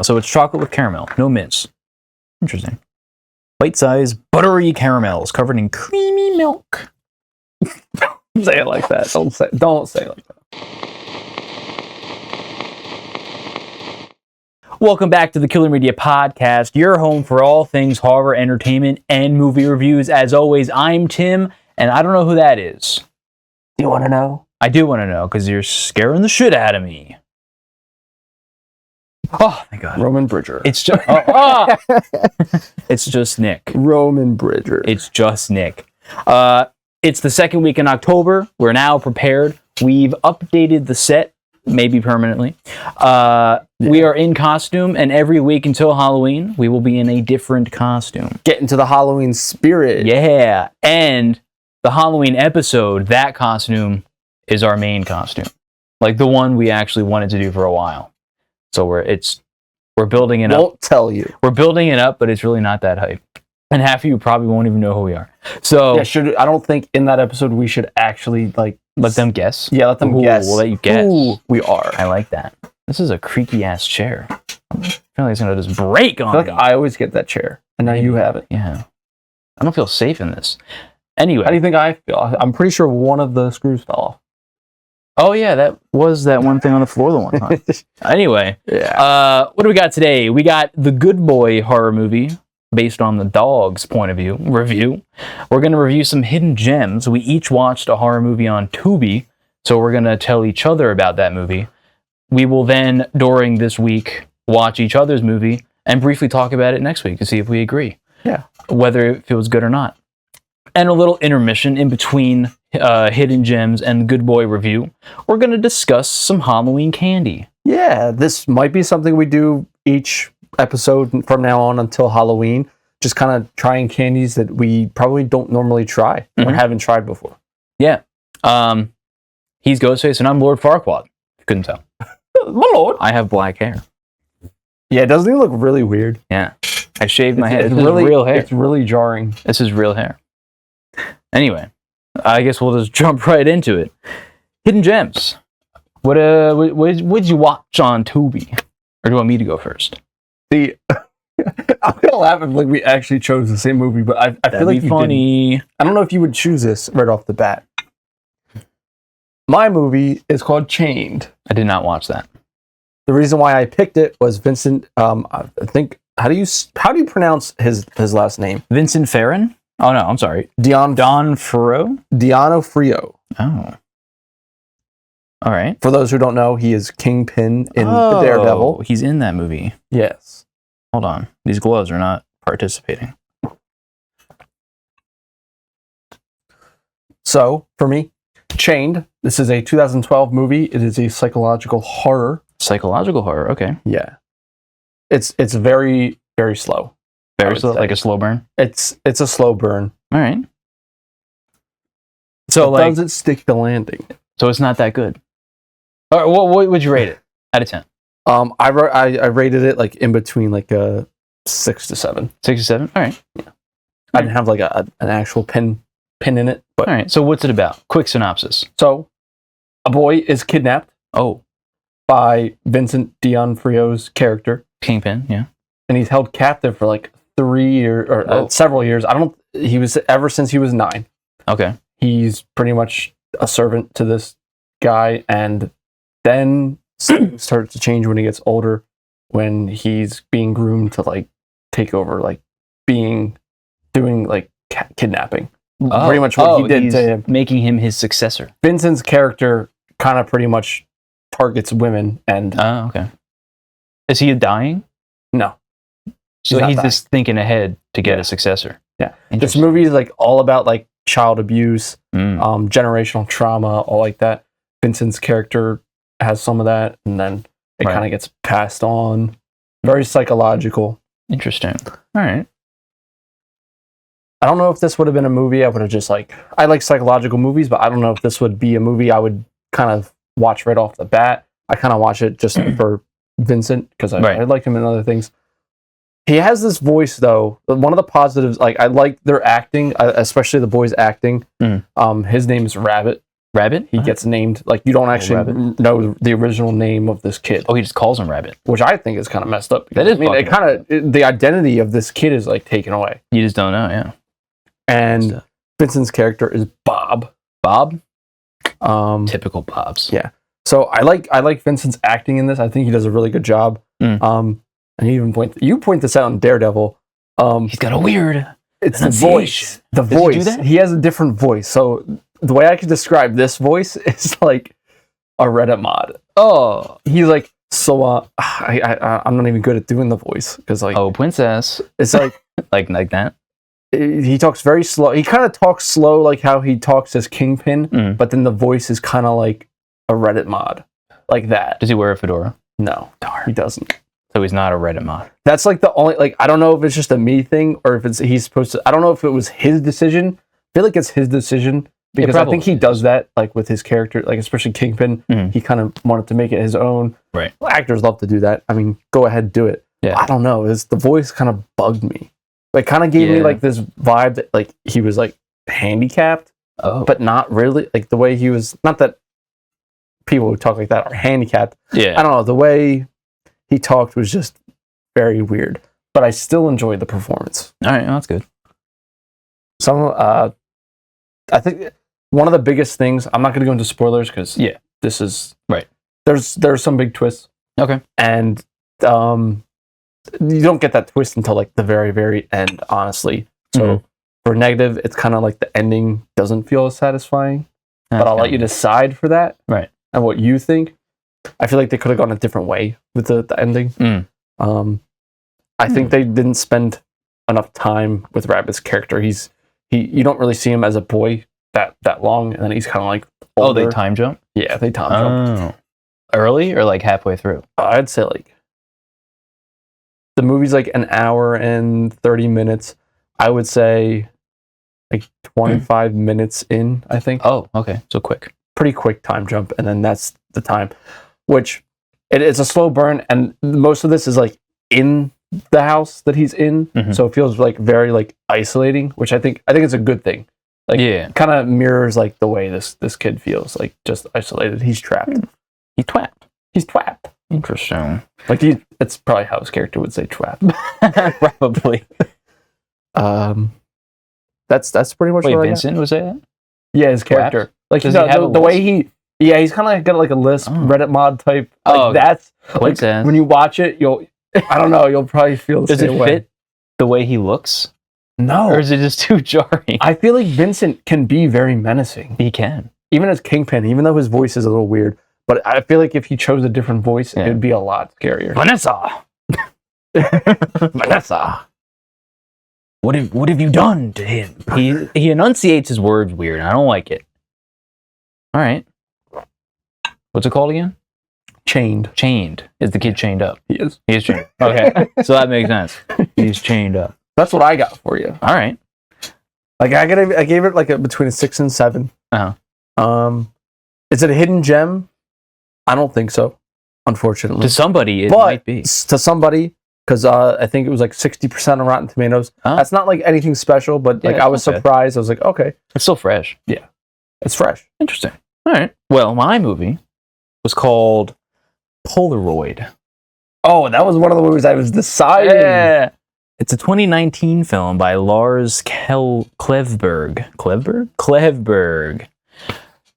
So it's chocolate with caramel, no mints. Interesting. Bite-sized buttery caramels covered in creamy milk. Don't say it like that. Don't say it like that. Welcome back to the Killer Media Podcast, your home for all things horror, entertainment, and movie reviews. As always, I'm Tim, and I don't know who that is. Do you want to know? I do want to know, because you're scaring the shit out of me. Oh, thank God. Roman Bridger. It's just... it's just Nick. Roman Bridger. It's just Nick. It's the second week in October. We're now prepared. We've updated the set, maybe permanently. We are in costume, and every week until Halloween, we will be in a different costume. Get into the Halloween spirit. Yeah, and the Halloween episode, that costume is our main costume. Like the one we actually wanted to do for a while. So we're building it up. Won't tell you. We're building it up, but it's really not that hype. And half of you probably won't even know who we are. So yeah, I don't think in that episode we should actually let them guess. Yeah, let them guess. We'll let you guess. Who we are. I like that. This is a creaky ass chair. I feel like it's gonna just break on I feel me. like I always get that chair, and now you have it. Yeah, I don't feel safe in this. Anyway, how do you think I feel? I'm pretty sure one of the screws fell off. Oh yeah, that was that one thing on the floor the one time. Anyway, yeah. What do we got today? We got the Goodboy horror movie based on the dog's point of view review. We're gonna review some hidden gems. We each watched a horror movie on Tubi, so we're gonna tell each other about that movie. We will then, during this week, watch each other's movie and briefly talk about it next week to see if we agree. Yeah. Whether it feels good or not. And a little intermission in between Hidden Gems and Goodboy review. We're going to discuss some Halloween candy. Yeah, this might be something we do each episode from now on until Halloween. Just kind of trying candies that we probably don't normally try or haven't tried before. Yeah. He's Ghostface and I'm Lord Farquaad. You couldn't tell. My lord. I have black hair. Yeah, doesn't he look really weird? Yeah. I shaved my head. It's This really, is real hair. It's really jarring. This is real hair. Anyway, I guess we'll just jump right into it. Hidden Gems. What did you watch on Tubi? Or do you want me to go first? See, I'm gonna laugh if we actually chose the same movie, but I feel like you funny. didn't. I don't know if you would choose this right off the bat. My movie is called Chained. I did not watch that. The reason why I picked it was Vincent. I think how do you pronounce his last name? Vincent Farron? Oh no, I'm sorry. D'Onofrio. Oh. All right. For those who don't know, he is Kingpin in the Daredevil. He's in that movie. Yes. Hold on. These gloves are not participating. So, for me, Chained. This is a 2012 movie. It is a psychological horror. Psychological horror. Okay. Yeah. It's very, very slow. Very slow, like a slow burn. It's a slow burn. All right. So but does it stick the landing? So it's not that good. All right, what would you rate it out of 10? I rated it like in between like a 6 to 7. 6 to 7. All right. Yeah. I didn't have like an actual pin in it. But all right. So what's it about? Quick synopsis. So, a boy is kidnapped. Oh. By Vincent D'Onofrio's character, Kingpin. Yeah. And he's held captive for like 3 years or several years. He was ever since he was 9. Okay. He's pretty much a servant to this guy, and then starts to change when he gets older, when he's being groomed to like take over, like doing like kidnapping. Pretty much what he did to him, making him his successor. Vincent's character kind of pretty much targets women, and okay. Is he dying? No. So he's just thinking ahead to get a successor. Yeah. This movie is like all about like child abuse, generational trauma, all like that. Vincent's character has some of that, and then it kind of gets passed on. Very psychological. Interesting. All right. I don't know if this would have been a movie I would have just like... I like psychological movies, but I don't know if this would be a movie I would kind of watch right off the bat. I kind of watch it just for Vincent, because I like him in other things. He has this voice, though. One of the positives, like, I like their acting, especially the boy's acting. His name is Rabbit. Rabbit? He gets named, like, you don't actually know the original name of this kid. Oh, he just calls him Rabbit. Which I think is kind of messed up. That is, I mean, it kind of, the identity of this kid is, like, taken away. You just don't know, yeah. And Vincent's character is Bob. Bob? Typical Bobs. Yeah. So I like Vincent's acting in this. I think he does a really good job. And you point this out in Daredevil. He's got a weird it's the voice. The voice. He has a different voice. So the way I could describe this voice is like a Reddit mod. Oh, he's like, so I'm not even good at doing the voice because, like, oh, princess. It's like like that. He talks very slow. He kind of talks slow, like how he talks as Kingpin, but then the voice is kind of like a Reddit mod, like that. Does he wear a fedora? No, he doesn't. So he's not a Reddit mod. That's like the only, like, I don't know if it's just a me thing or if he's supposed to. I don't know if it was his decision. I feel like it's his decision because I think he does that, like, with his character, like, especially Kingpin. He kind of wanted to make it his own. Right. Well, actors love to do that. I mean, go ahead, do it. Yeah. I don't know. The voice kind of bugged me. Like, kind of gave me like this vibe that, like, he was like handicapped, but not really. Like, the way he was, not that people who talk like that are handicapped. Yeah. I don't know. The way he talked was just very weird, but I still enjoyed the performance. All right, well, that's good. I think one of the biggest things, I'm not going to go into spoilers because this is right. There's some big twists. Okay. And you don't get that twist until, like, the very, very end, honestly. So for negative, it's kind of like the ending doesn't feel as satisfying. But I'll let you decide for that. Right. And what you think. I feel like they could have gone a different way with the ending. I think they didn't spend enough time with Rabbit's character. You don't really see him as a boy that long, and then he's kind of like older. Oh, they time jump? Yeah, they time jump. Early or like halfway through? I'd say like the movie's like an hour and 30 minutes. I would say like 25 minutes in, I think. Oh, okay. So quick. Pretty quick time jump, and then that's the time. Which it's a slow burn, and most of this is like in the house that he's in, so it feels like very like isolating, which I think it's a good thing. Like, kind of mirrors like the way this kid feels, like just isolated. He's trapped. He's trapped. Interesting. Like that's probably how his character would say trapped. Probably. That's pretty much. Wait, Vincent would say that? Yeah, his character. Trapped? Like, the way he. Yeah, he's kind of got like a lisp, Reddit mod type. Like, that's like, when you watch it, you'll probably feel the same way. Does it fit the way he looks? No. Or is it just too jarring? I feel like Vincent can be very menacing. He can. Even as Kingpin, even though his voice is a little weird. But I feel like if he chose a different voice, it would be a lot scarier. Vanessa! Vanessa! What have you done to him? He enunciates his words weird. I don't like it. All right. What's it called again? Chained. Chained. Is the kid chained up? He is. He is chained. Okay. So that makes sense. He's chained up. That's what I got for you. All right. Like, I gave it like between a 6 and 7. Is it a hidden gem? I don't think so, unfortunately. To somebody, it might be. To somebody, because I think it was like 60% on Rotten Tomatoes. That's not like anything special, but like I was surprised. I was like, okay. It's still fresh. Yeah. It's fresh. Interesting. All right. Well, my movie was called Polaroid. Oh, that was one of the movies I was deciding. Yeah. It's a 2019 film by Lars Klevberg. Klevberg.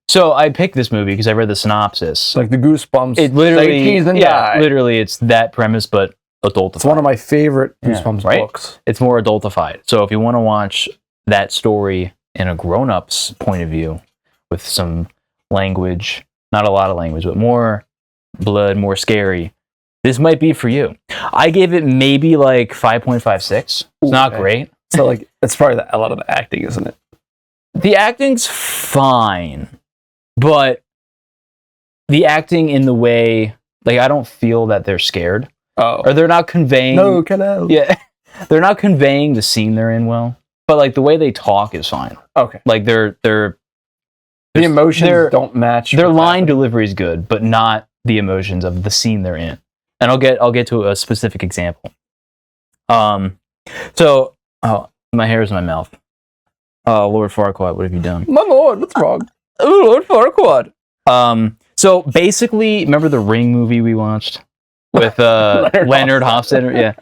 So I picked this movie because I read the synopsis. Like the Goosebumps. It literally, literally, it's that premise, but adultified. It's one of my favorite Goosebumps books. It's more adultified. So if you want to watch that story in a grown-up's point of view, with some language, not a lot of language, but more blood, more scary, this might be for you. I gave it maybe like 5.56. It's not great. So like, it's probably a lot of the acting, isn't it? The acting's fine, but the acting in the way, like, I don't feel that they're scared. Oh. Or they're not conveying. No, get out. Yeah. They're not conveying the scene they're in well. But like the way they talk is fine. Okay. Like the emotions don't match. Their line delivery is good, but not the emotions of the scene they're in. And I'll get to a specific example. So my hair is in my mouth. Lord Farquaad, what have you done? My lord, what's wrong? Ooh, Lord Farquaad. So basically, remember the Ring movie we watched with Leonard Hofstadter? Yeah.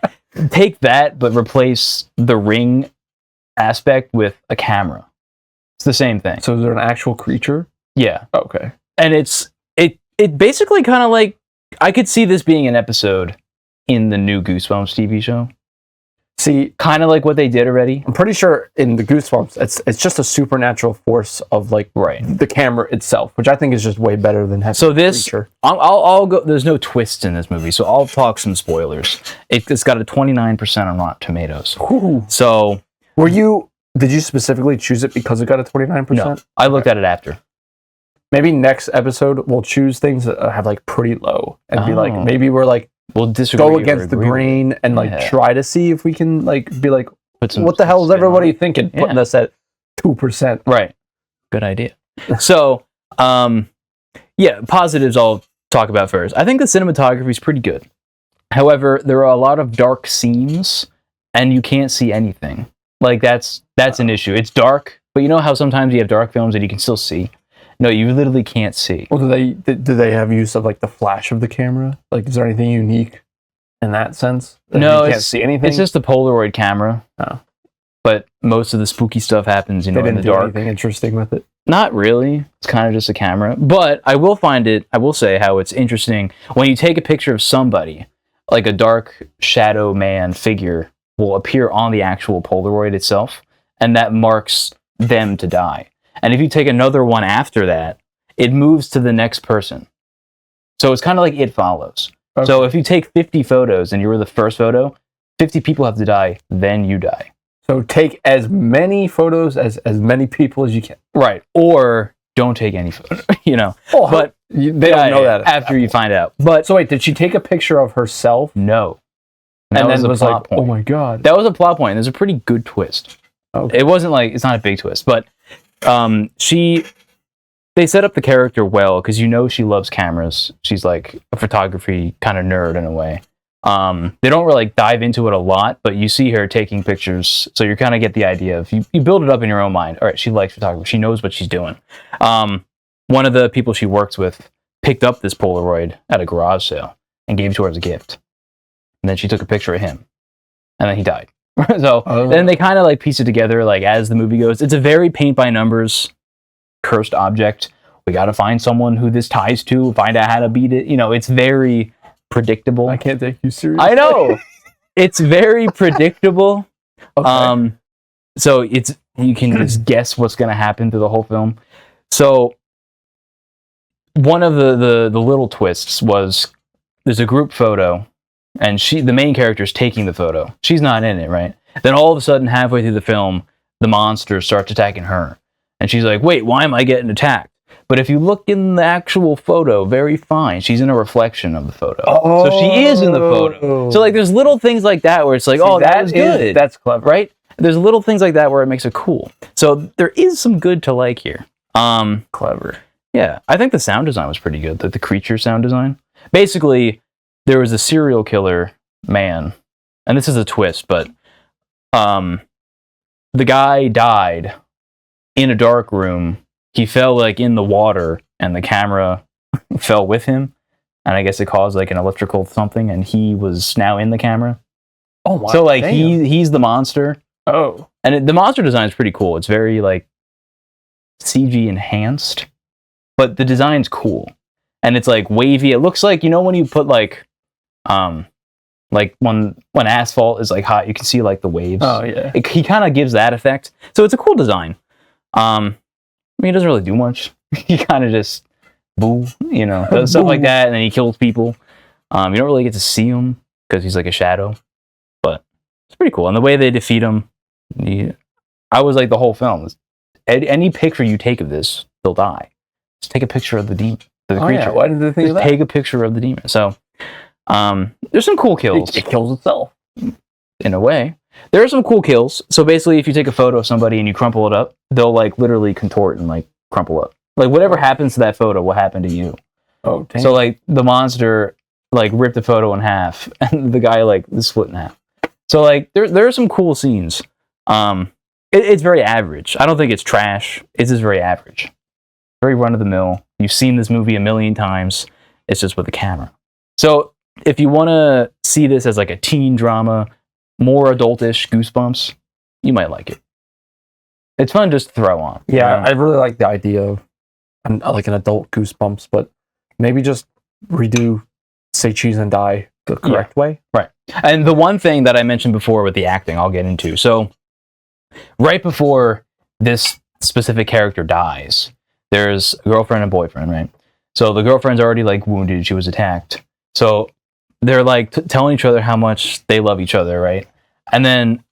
Take that, but replace the Ring aspect with a camera. It's the same thing. So is there an actual creature? Yeah. Okay. And it basically kind of like, I could see this being an episode in the new Goosebumps TV show. See, kind of like what they did already. I'm pretty sure in the Goosebumps, it's just a supernatural force of like the camera itself, which I think is just way better than having so this. creature. I'll go. There's no twists in this movie, so I'll talk some spoilers. It's got a 29% on Rotten Tomatoes. Ooh. So did you specifically choose it because it got a 29%? No, I looked at it after. Maybe next episode we'll choose things that have like pretty low and be like, maybe we're like, we'll disagree, go against the grain and like try to see if we can like be like, what the hell is everybody thinking? Putting us at 2%. Right. Good idea. So, positives I'll talk about first. I think the cinematography is pretty good. However, there are a lot of dark scenes and you can't see anything. Like that's an issue. It's dark, but you know how sometimes you have dark films and you can still see? No, you literally can't see. Well, do they have use of like the flash of the camera? Like, is there anything unique in that sense? No, you can't see anything. It's just a Polaroid camera. Oh, but most of the spooky stuff happens, in the dark. Do anything interesting with it? Not really. It's kind of just a camera. But I will say how it's interesting when you take a picture of somebody, like a dark shadow man figure will appear on the actual Polaroid itself, and that marks them to die. And if you take another one after that, it moves to the next person. So it's kind of like It Follows. Okay. So if you take 50 photos and you were the first photo, 50 people have to die, then you die. So take as many photos as many people as you can. Right. Or don't take any photos, Oh, but they don't know that after you find out. But so wait, did she take a picture of herself? No. And then was like, point. Oh my God. That was a plot point. There's a pretty good twist. Okay. It wasn't like, it's not a big twist, but they set up the character well because she loves cameras. She's like a photography kind of nerd in a way. They don't really dive into it a lot, but you see her taking pictures, so you kind of get the idea of you build it up in your own mind. All right, she likes photography. She knows what she's doing. One of the people she works with picked up this Polaroid at a garage sale and gave it to her as a gift. And then she took a picture of him, and then he died. So then they kind of piece it together as the movie goes. It's a very paint by numbers cursed object. We got to find someone who this ties to, find out how to beat it. It's very predictable. I can't take you seriously. I know. It's very predictable. Okay. So you can just guess what's going to happen through the whole film. So one of the little twists was there's a group photo and the main character is taking the photo. She's not in it, right? Then all of a sudden, halfway through the film, the monster starts attacking her. And she's like, wait, why am I getting attacked? But if you look in the actual photo, very fine, she's in a reflection of the photo. Oh. So she is in the photo. So there's little things like that where it's like, that was good. That's clever. Right? There's little things like that where it makes it cool. So there is some good to like here. Clever. Yeah, I think the sound design was pretty good. The creature sound design. Basically, there was a serial killer man, and this is a twist, but the guy died in a dark room. He fell in the water, and the camera fell with him, and I guess it caused an electrical something, and he was now in the camera. Oh wow! So he's the monster. Oh, and the monster design is pretty cool. It's very CG enhanced, but the design's cool, and it's wavy. It looks like when you put when asphalt is hot, you can see the waves. Oh yeah. He kind of gives that effect. So it's a cool design. He doesn't really do much. He kind of just does stuff like that, and then he kills people. You don't really get to see him because he's a shadow, but it's pretty cool. And the way they defeat him, I was the whole film. Any picture you take of this, they'll die. Just take a picture of the demon, the creature. Yeah. Why did they think of that? Take a picture of the demon. So. There's some cool kills. It kills itself. In a way. There are some cool kills. So basically, if you take a photo of somebody and you crumple it up, they'll literally contort and crumple up. Whatever happens to that photo will happen to you. Oh, dang. So the monster ripped the photo in half and the guy is split in half. So there are some cool scenes. It's very average. I don't think it's trash. It's just very average. very run of the mill. You've seen this movie a million times. It's just with a camera. So if you want to see this as like a teen drama, more adultish, Goosebumps, you might like it. It's fun just to throw on. Yeah, I really like the idea of like an adult Goosebumps, but maybe just redo Say Cheese and Die the correct way. Right. And the one thing that I mentioned before with the acting, I'll get into. So right before this specific character dies, there's a girlfriend and boyfriend, right? So the girlfriend's already like wounded. She was attacked. So they're like telling each other how much they love each other, right? And then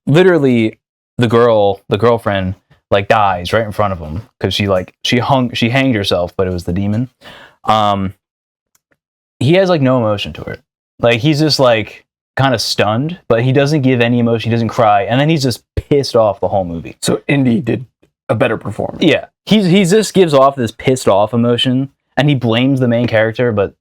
literally the girlfriend like dies right in front of him because she hanged herself, but it was the demon. He has like no emotion to it. Like he's just like kind of stunned, but he doesn't give any emotion. He doesn't cry, and then he's just pissed off the whole movie. So Indy did a better performance. Yeah, he just gives off this pissed off emotion, and he blames the main character, but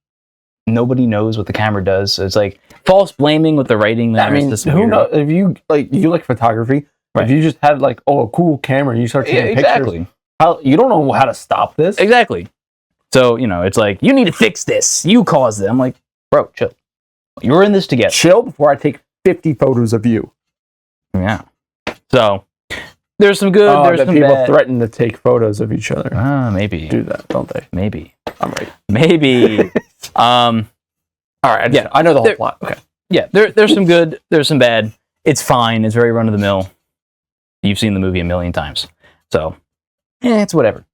nobody knows what the camera does. So it's like false blaming with the writing. There. I mean, who knows? If you like photography, right. If you just had like a cool camera and you start taking pictures, how you don't know how to stop this. Exactly. So it's like you need to fix this. You caused it. I'm like, bro, chill. You're in this together. Chill before I take 50 photos of you. Yeah. So there's some good. There's some people bad. Threaten to take photos of each other. Maybe do that, don't they? Maybe. I'm right. Maybe. All right. I know the whole plot. Okay. Yeah. There's some good. There's some bad. It's fine. It's very run of the mill. You've seen the movie a million times, so it's whatever.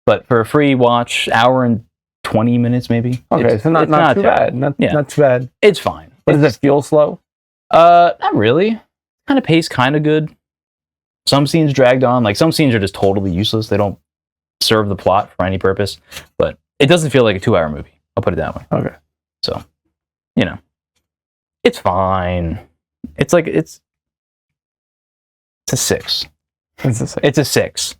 But for a free watch, hour and 20 minutes maybe. Okay, so not too bad. Not too bad. It's fine. But does it feel slow? Not really. Kind of pace, kind of good. Some scenes dragged on. Like some scenes are just totally useless. They don't serve the plot for any purpose. But it doesn't feel like a 2-hour movie. I'll put it that way. Okay. So, it's fine. It's like it's a 6. It's a 6.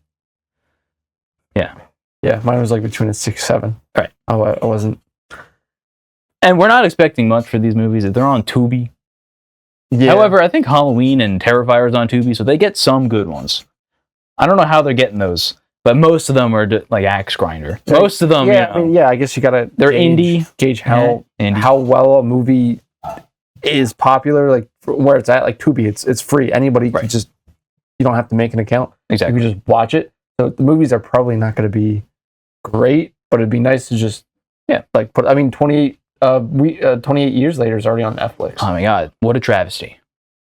Yeah. Yeah, mine was like between a 6-7. Right. I wasn't. And we're not expecting much for these movies. They're on Tubi. Yeah. However, I think Halloween and Terrifier is on Tubi, so they get some good ones. I don't know how they're getting those, but most of them are like axe grinder. Most of them, I guess you gotta. They're gauge how well a movie is popular, like where it's at. Like Tubi, it's free. Anybody can just. You don't have to make an account. Exactly. You can just watch it. So the movies are probably not going to be great, but it'd be nice to just like put. I mean, 28 years later is already on Netflix. Oh my god, what a travesty!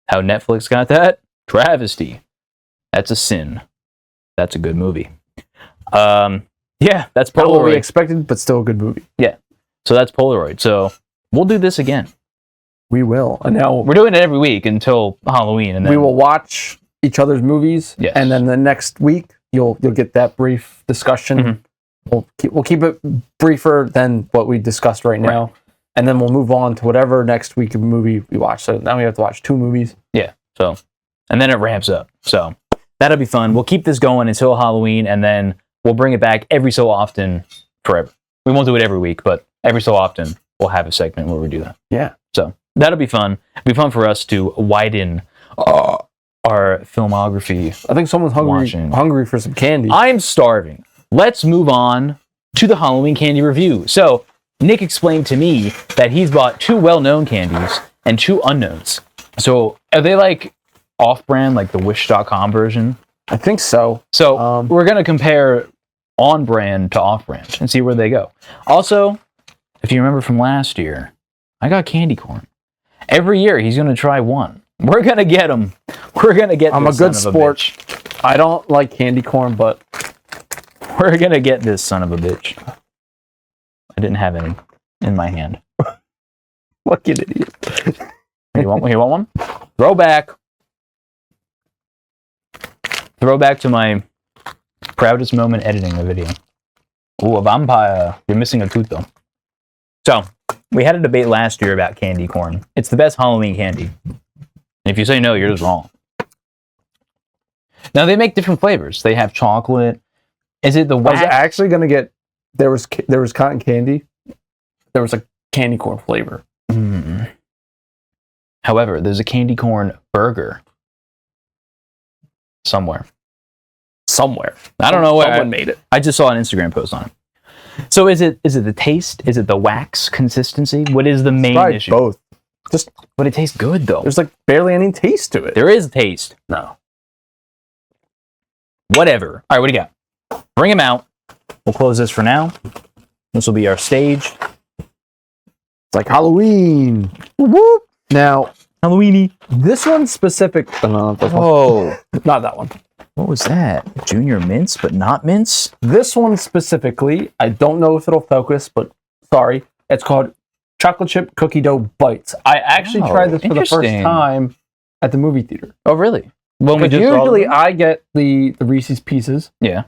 How Netflix got that travesty. That's a sin. That's a good movie. That's Polaroid. Not what we expected, but still a good movie. Yeah. So that's Polaroid. So we'll do this again. We will. And now we're doing it every week until Halloween, and then we will watch each other's movies. Yes. And then the next week you'll get that brief discussion. Mm-hmm. We'll keep it briefer than what we discussed right now. Right. And then we'll move on to whatever next week of movie we watch. So now we have to watch 2 movies. Yeah. So, and then it ramps up. So that'll be fun. We'll keep this going until Halloween, and then we'll bring it back every so often forever. We won't do it every week, but every so often we'll have a segment where we do that. Yeah. So that'll be fun. It'll be fun for us to widen our filmography. I think someone's hungry for some candy. I'm starving. Let's move on to the Halloween candy review. So Nick explained to me that he's bought 2 well-known candies and 2 unknowns. So are they like off-brand, like the Wish.com version? I think so. So we're going to compare on-brand to off-brand and see where they go. Also, if you remember from last year, I got candy corn. Every year he's going to try one. We're going to get him. We're going to get I'm a good sport. I don't like candy corn, but we're going to get this son of a bitch. I didn't have any in my hand. What an idiot. You want one? Throwback to my proudest moment editing a video. Ooh, a vampire. You're missing a tooth, though. So, we had a debate last year about candy corn. It's the best Halloween candy. And if you say no, you're just wrong. Now, they make different flavors. They have chocolate. Is it the wax? I was actually going to get... There was cotton candy. There was a candy corn flavor. Mm. However, there's a candy corn burger somewhere. somewhere. I don't know where Someone made it. I just saw an Instagram post on it. So is it the taste? Is it the wax consistency? What is the main Probably issue? both. Just But it tastes good though. there's like barely any taste to it. There is taste. No. Whatever. All right, what do you got? Bring him out. We'll close this for now. This will be our stage. It's like Halloween. Whoop. Now, Halloweeny. this one specific. No, this one. Oh, Not that one. what was that? Junior mints, but not mints? This one specifically, I don't know if it'll focus, but sorry. It's called chocolate chip cookie dough bites. I actually Oh, tried this for the first interesting. time at the movie theater. Oh, really? When But usually I get the Reese's Pieces. Yeah.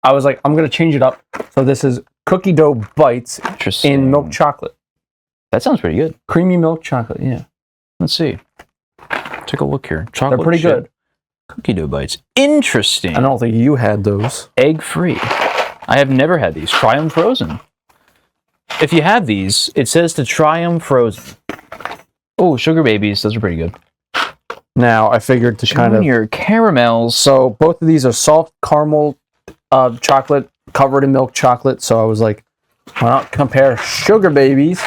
I was like, I'm going to change it up. So this is cookie dough bites Interesting. in milk chocolate. That sounds pretty good. Creamy milk chocolate, yeah. Let's see. Take a look here. Chocolate They're pretty chip good. Cookie dough bites. Interesting. I don't think you had those. Egg free. I have never had these. Try them frozen. If you have these, it says to try them frozen. Oh, sugar babies. Those are pretty good. Now, I figured to kind of... Junior caramels. So both of these are soft caramel chocolate covered in milk chocolate. So I was like, why not compare sugar babies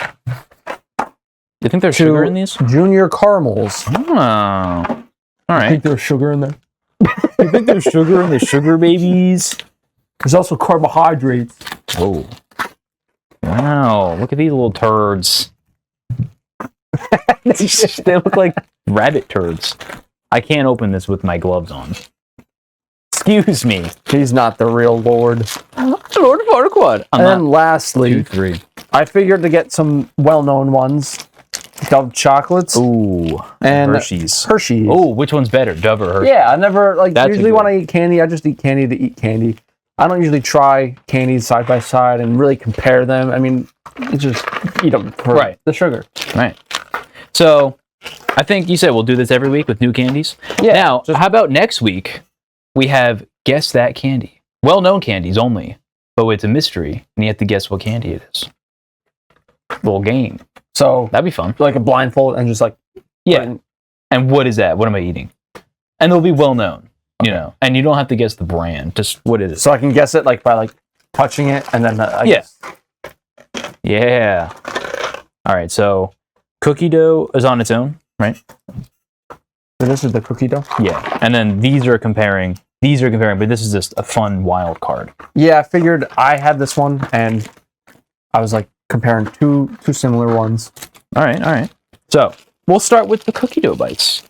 You think there's to sugar in these? junior caramels? Oh. All I right. think there's sugar in there. You think there's sugar in the sugar babies? There's also carbohydrates. Oh. Wow. Look at these little turds. They look like rabbit turds. I can't open this with my gloves on. Excuse me. He's not the real Lord. Lord Farquaad. And then lastly, 2, 3. I figured to get some well-known ones. Dove chocolates Ooh. and Hershey's. Hershey's. Oh, which one's better, Dove or Hershey? Yeah, I never That's usually a good when I eat candy, I just eat candy to eat candy. I don't usually try candies side by side and really compare them. I mean, you just eat them for Right. the sugar. Right. So, I think you said we'll do this every week with new candies. Yeah. Now, how about next week? We have Guess That Candy. Well-known candies only, but it's a mystery, and you have to guess what candy it is. Little game. So That'd be fun. like a blindfold and just like Yeah. And what is that? What am I eating? And it'll be well-known, you know. And you don't have to guess the brand. Just what is it? so I can guess it like by like touching it and then I Yeah. guess. Yeah. All right. So, cookie dough is on its own, right? So this is the cookie dough. Yeah. And then these are comparing. But this is just a fun wild card. Yeah, I figured I had this one and I was like comparing two similar ones. All right. So we'll start with the cookie dough bites.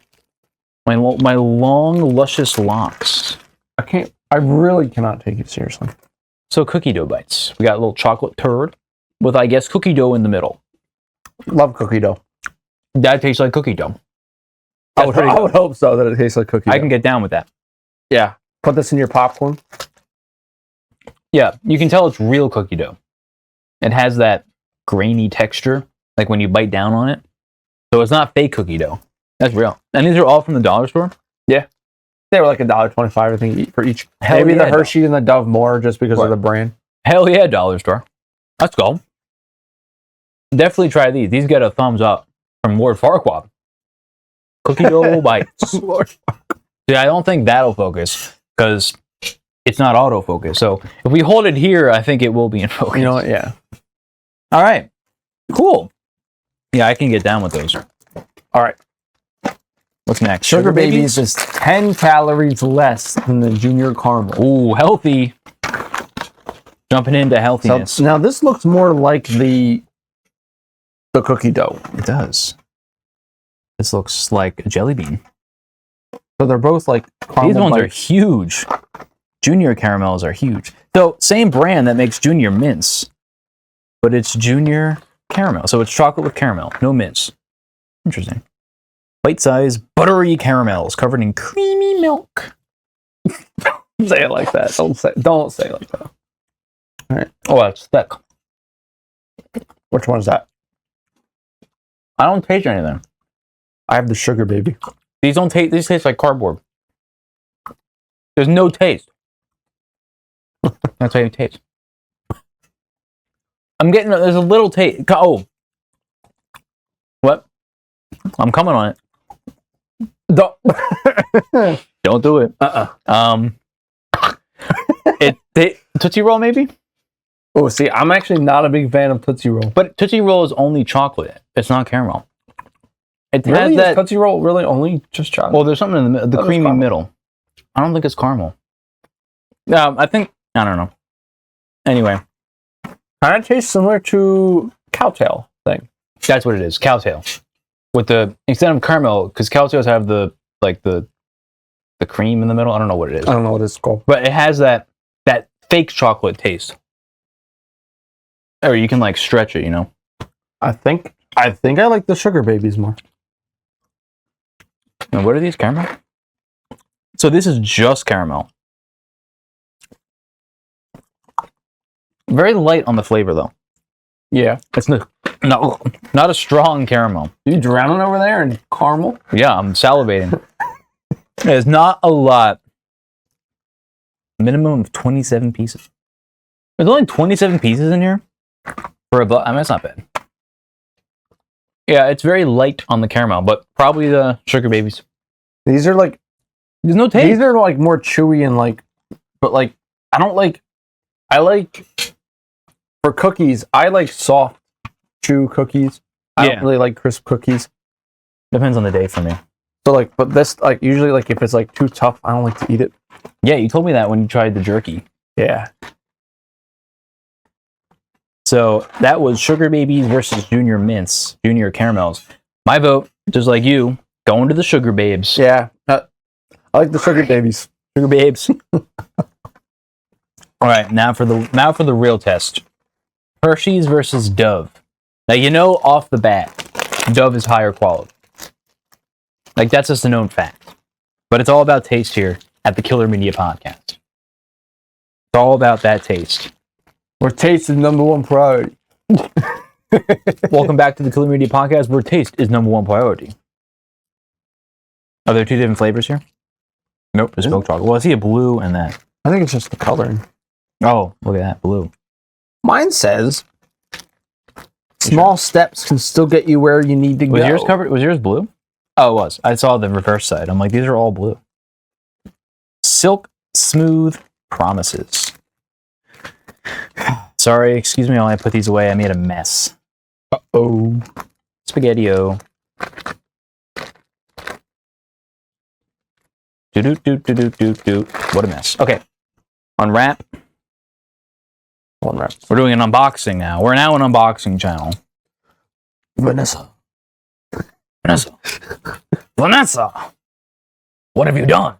My long, luscious locks. I really cannot take it seriously. So cookie dough bites. We got a little chocolate turd with, I guess, cookie dough in the middle. Love cookie dough. That tastes like cookie dough. I That's pretty good. would hope so that it tastes like cookie dough. I can get down with that. Yeah. Put this in your popcorn. Yeah, you can tell it's real cookie dough. It has that grainy texture, like when you bite down on it. So it's not fake cookie dough. That's real. And these are all from the dollar store? They were like $1.25, I think, for each. Hell Maybe yeah, the Hershey and the Dove more just because Right. of the brand. Hell yeah, dollar store. Let's go. Definitely try these. These get a thumbs up from Lord Farquaad. Cookie dough bites. Yeah, I don't think that'll focus because it's not autofocus. So if we hold it here, I think it will be in focus. You know what? Yeah. All right. Cool. Yeah, I can get down with those. All right. What's next? Sugar Babies is 10 calories less than the Junior Caramel. Ooh, healthy. Jumping into healthiness. So now this looks more like the cookie dough. It does. This looks like a jelly bean. So they're both like caramel These ones are bites. huge. Junior caramels are huge. So same brand that makes Junior mints, but it's Junior caramel. So it's chocolate with caramel, no mints. Interesting. Bite-sized buttery caramels covered in creamy milk. Don't say it like that. Don't say it like that. All right. Oh, that's thick. Which one is that? I don't taste anything. I have the Sugar Baby. These don't taste. These taste like cardboard. There's no taste. That's how you taste. I'm getting. There's a little taste. Oh, what? I'm coming on it. Don't. Don't do it. Tootsie Roll maybe, Oh, see, I'm actually not a big fan of Tootsie Roll. but Tootsie Roll is only chocolate. It's not caramel. It has Really? Is that. Tootsie Roll really only just chocolate? Well, there's something in the creamy caramel. middle. I don't think it's caramel. Yeah, I don't know. Anyway, Kind of tastes similar to Cowtail thing. that's what it is. Cowtail with the instead of caramel, because Cowtails have the cream in the middle. I don't know what it is, I don't know what it's called. but it has that fake chocolate taste. Or you can like stretch it, you know. I think I like the Sugar Babies more. And what are these, caramel? So this is just caramel. Very light on the flavor though. Yeah. It's not a strong caramel. You drowning over there in caramel? Yeah, I'm salivating. There's not a lot. Minimum of 27 pieces. There's only 27 pieces in here for I mean, that's not bad. Yeah, it's very light on the caramel, but probably the Sugar Babies. These are like There's no taste. these are like more chewy and like, but like I like for cookies. I like soft chew cookies. I Yeah. don't really like crisp cookies. Depends on the day for me. So like, but this like usually like if it's like too tough, I don't like to eat it. Yeah, you told me that when you tried the jerky. Yeah. So that was Sugar Babies versus Junior Mints, Junior Caramels. My vote, just like you, going to the Sugar Babes. Yeah. I like the Sugar Babies. Sugar Babes. All right, now for the real test. Hershey's versus Dove. Now you know off the bat, Dove is higher quality. Like that's just a known fact. But it's all about taste here at the Killer Media Podcast. It's all about that taste. Where taste is number one priority. Welcome back to the Killer Media Podcast, where taste is number one priority. Are there two different flavors here? Nope, there's milk chocolate. Well, I see a blue and that. I think it's just the coloring. Oh, look at that, blue. Mine says small steps can still get you where you need to go. Was yours blue? Oh, it was. I saw the reverse side. I'm like, these are all blue. Silk Smooth Promises. Sorry, excuse me while I put these away. I made a mess. Uh-oh. Spaghetti-o. Do. What a mess. Okay. Unwrap. Unwrap. We're doing an unboxing now. We're now an unboxing channel. Vanessa. What have you done?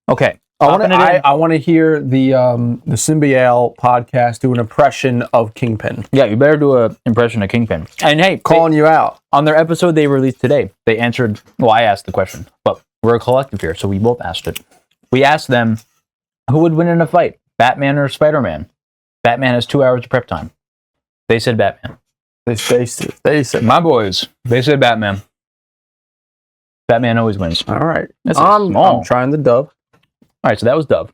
Okay. I want to hear the Symbial podcast do an impression of Kingpin. Yeah, you better do an impression of Kingpin. And hey, Calling you out. on their episode they released today, they answered. Well, I asked the question, but we're a collective here, so we both asked it. We asked them who would win in a fight, Batman or Spider-Man. Batman has 2 hours of prep time. They said Batman. They said My boys, they said Batman. Batman always wins. all right. That's I'm small. trying the Dove. All right, so that was Dove.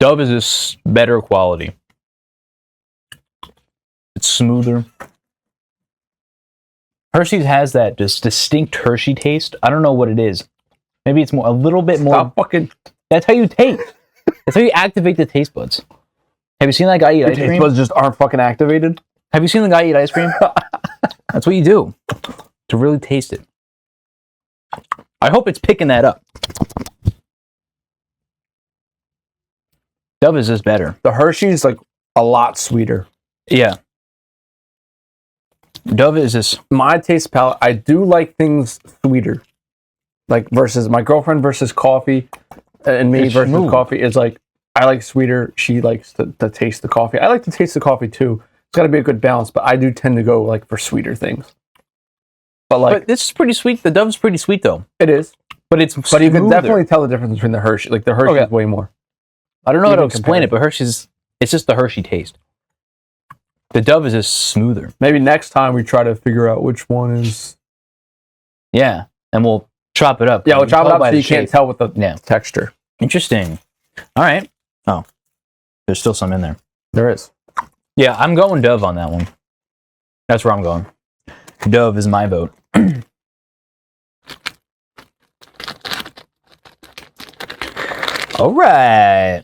Dove is this better quality. It's smoother. Hershey's has that just distinct Hershey taste. I don't know what it is. Maybe it's a little bit more. Stop fucking. That's how you taste. That's how you activate the taste buds. Have you seen that guy eat ice cream? Taste buds just aren't fucking activated. Have you seen the guy eat ice cream? That's what you do to really taste it. I hope it's picking that up. Dove is just better. The Hershey's like a lot sweeter. Yeah. Dove is just. My taste palette, I do like things sweeter. Like versus my girlfriend versus coffee, and me It's versus smooth. coffee is like I like sweeter. She likes to taste the coffee. I like to taste the coffee too. It's got to be a good balance, but I do tend to go like for sweeter things. But like But this is pretty sweet. The Dove's pretty sweet though. it is. But it's But you can smoother. definitely tell the difference between the Hershey. Like the Hershey's Okay. way more. I don't know how to even explain it, but Hershey's. It's just the Hershey taste. The Dove is just smoother. Maybe next time we try to figure out which one is. Yeah, and we'll chop it up. Yeah, we'll You chop it tell up by so the you can't shape. tell with the Yeah. texture. Interesting. All right. Oh, there's still some in there. There is. Yeah, I'm going Dove on that one. That's where I'm going. Dove is my vote. All right.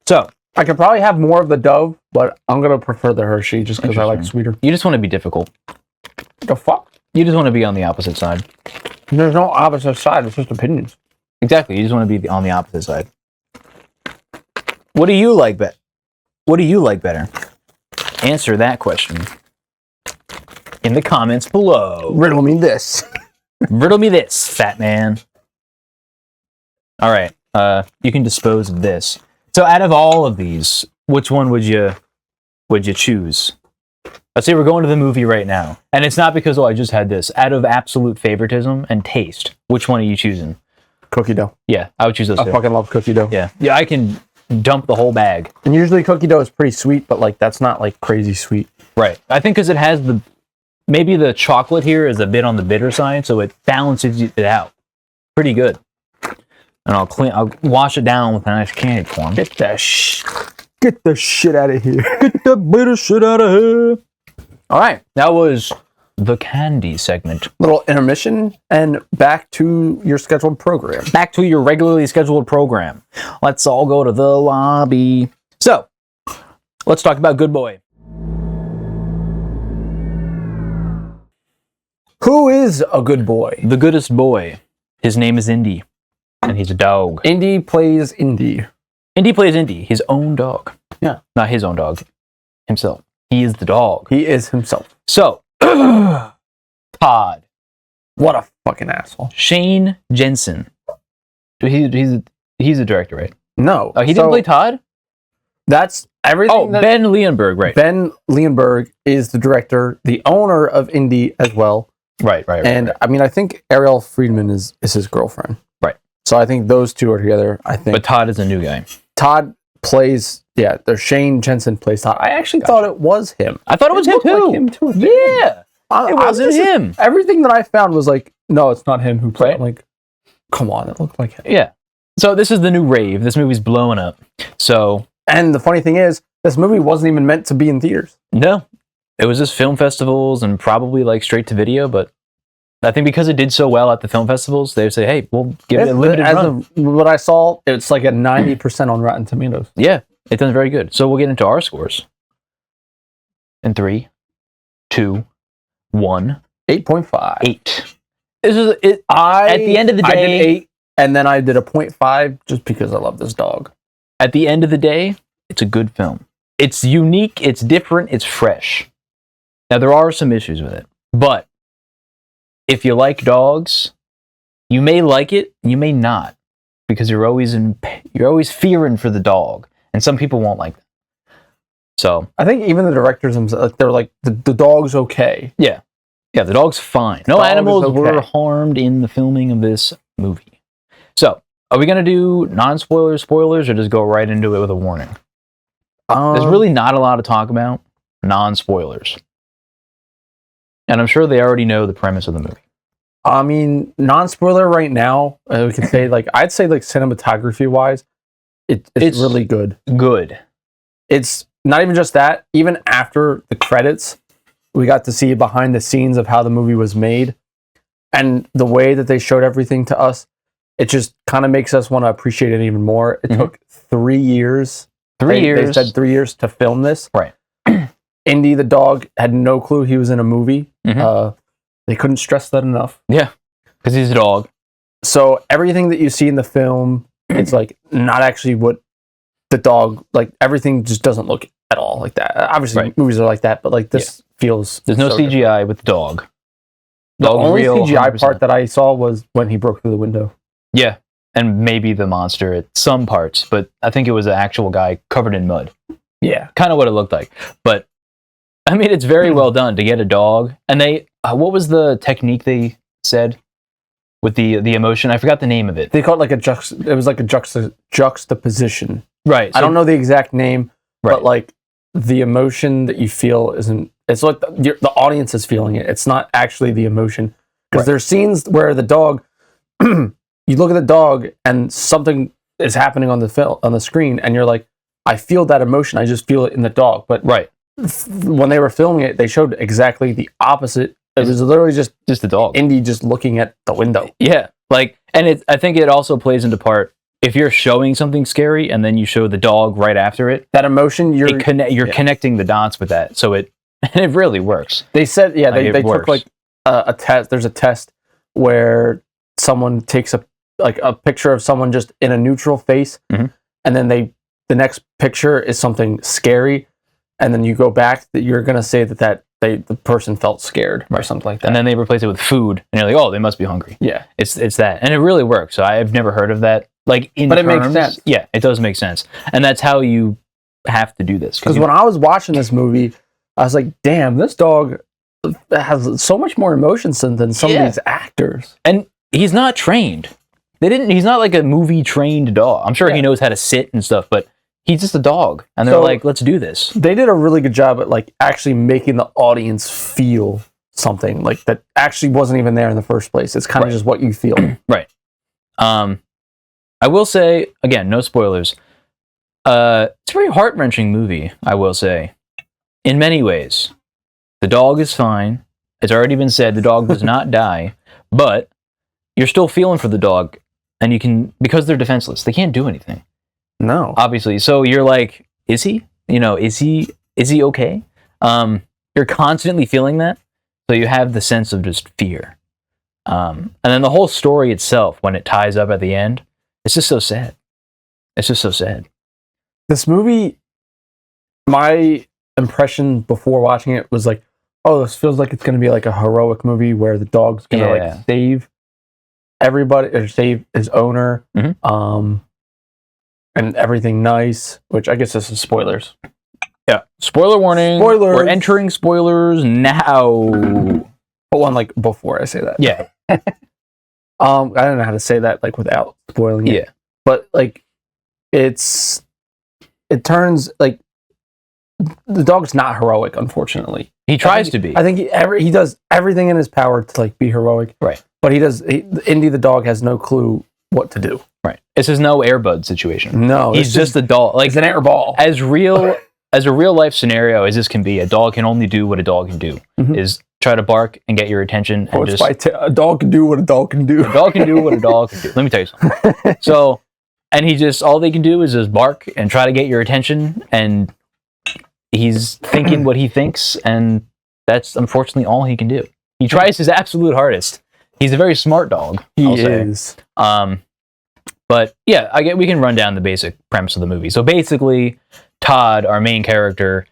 So I could probably have more of the Dove, but I'm gonna prefer the Hershey just because I like sweeter. you just want to be difficult. The fuck? You just want to be on the opposite side. There's no opposite side. It's just opinions. Exactly. You just want to be on the opposite side. What do you like better? What do you like better? Answer that question in the comments below. Riddle me this. Riddle me this, fat man. All right. You can dispose of this. So, out of all of these, which one would you choose? Let's say we're going to the movie right now, and it's not because I just had this. Out of absolute favoritism and taste, which one are you choosing? Cookie dough. Yeah, I would choose those. I fucking love cookie dough. Yeah, I can dump the whole bag. And usually cookie dough is pretty sweet, but like that's not like crazy sweet. Right. I think because it has maybe the chocolate here is a bit on the bitter side, so it balances it out. Pretty good. And I'll wash it down with a nice candy corn. Get the shit out of here. Get the bitter shit out of here. All right, that was the candy segment. Little intermission and back to your scheduled program. Back to your regularly scheduled program. Let's all go to the lobby. So, let's talk about Goodboy. Who is a good boy? The goodest boy. His name is Indy, and he's a dog. Indy plays Indy. Indy plays Indy, his own dog. Yeah. Not his own dog, himself. He is the dog. He is himself. So, Todd. What a fucking asshole. Shane Jensen. He's a director, right? No. Oh, he didn't play Todd? That's everything. Oh, Ben Leonberg, right. Ben Leonberg is the director, the owner of Indy as well. Right. And I mean, I think Ariel Friedman is his girlfriend. Right. So I think those two are together. I think. But Todd is a new guy. Todd plays, there's Shane Jensen plays Todd. I actually thought it was him. I thought it was him too. Like him too. Yeah. It wasn't him. Everything that I found was like, no, it's not him who played. I'm like, come on, it looked like him. Yeah. So this is the new rave. This movie's blowing up. And the funny thing is, this movie wasn't even meant to be in theaters. No. It was just film festivals and probably like straight to video, but I think because it did so well at the film festivals, they would say, hey, we'll give it a limited run. What I saw, it's like a 90% on Rotten Tomatoes. Yeah, it does very good. So we'll get into our scores. In 3, 2, 1. 8.5. 8. This is it. At the end of the day, I did 8, and then I did a 0.5 just because I love this dog. At the end of the day, it's a good film. It's unique, it's different, it's fresh. Now, there are some issues with it, but if you like dogs, you may like it, you may not, because you're always fearing for the dog, and some people won't like that. So I think even the directors themselves, they're like, the dog's okay. Yeah, the dog's fine. No animals were harmed in the filming of this movie. So, are we gonna do non-spoilers, spoilers, or just go right into it with a warning? There's really not a lot to talk about. Non-spoilers. And I'm sure they already know the premise of the movie. I mean, non-spoiler right now, we can say I'd say cinematography-wise, it's really good. Good. It's not even just that. Even after the credits, we got to see behind the scenes of how the movie was made, and the way that they showed everything to us. It just kind of makes us want to appreciate it even more. It took 3 years. 3 years. They said 3 years to film this. Right. Indy the dog had no clue he was in a movie. They couldn't stress that enough. Yeah, because he's a dog. So everything that you see in the film, it's like not actually what the dog, like everything just doesn't look at all like that. Obviously movies are like that, but like this feels... There's no CGI different. With the dog. The only CGI 100%. Part that I saw was when he broke through the window. Yeah, and maybe the monster at some parts, but I think it was an actual guy covered in mud. Yeah. Kind of what it looked like. But, I mean, it's very well done to get a dog. And they, what was the technique they said with the emotion? I forgot the name of it. They called it like it was like a juxtaposition. Right. So, I don't know the exact name, but like the emotion that you feel isn't, it's like the audience is feeling it. It's not actually the emotion. Because there's scenes where the dog, you look at the dog and something is happening on the screen and you're like, I feel that emotion. I just feel it in the dog. But when they were filming it, they showed exactly the opposite. It was literally just the dog. Indy just looking at the window. Yeah. Like, and I think it also plays into part if you're showing something scary and then you show the dog right after it, that emotion, you're connecting the dots with that. So it really works. They said, they took like a test. There's a test where someone takes a picture of someone just in a neutral face, and then the next picture is something scary, and then you go back, that you're gonna say that the person felt scared or something like that. And then they replace it with food, and you're like, oh, they must be hungry. Yeah, it's that, and it really works. So I've never heard of that. Like but it makes sense. Yeah, it does make sense, and that's how you have to do this. Because when I was watching this movie, I was like, damn, this dog has so much more emotions than some of these actors. And he's not trained. He's not like a movie trained dog. I'm sure he knows how to sit and stuff, but he's just a dog. And they're like, let's do this. They did a really good job at like actually making the audience feel something like that actually wasn't even there in the first place. It's kind of just what you feel. Right. I will say, again, no spoilers. It's a very heart-wrenching movie, I will say. In many ways. The dog is fine. It's already been said the dog does not die, but you're still feeling for the dog, and you can, because they're defenseless, they can't do anything. No. Obviously. So you're like, is he? Is he okay? You're constantly feeling that. So you have the sense of just fear. And then the whole story itself, when it ties up at the end, it's just so sad. It's just so sad. This movie, my impression before watching it was like, oh, this feels like it's going to be like a heroic movie where the dog's going to like save everybody or save his owner, and everything nice, which I guess this is spoilers. Yeah. Spoiler warning. Spoilers. We're entering spoilers now. But one like before I say that. Yeah. I don't know how to say that like without spoiling it. Yeah. But like it turns like the dog's not heroic, unfortunately. He tries to be. I think he does everything in his power to like be heroic. Right. But Indy the dog has no clue what to do. Right. This is no Air Bud situation. No. He's just a dog. Like it's an air ball. As a real life scenario as this can be, a dog can only do what a dog can do. Is try to bark and get your attention. And a dog can do what a dog can do. A dog can do what a dog can do. Let me tell you something. So, and all they can do is just bark and try to get your attention, and he's thinking what he thinks, and that's unfortunately all he can do. He tries his absolute hardest. He's a very smart dog. He is. But yeah, we can run down the basic premise of the movie. So basically, Todd, our main character,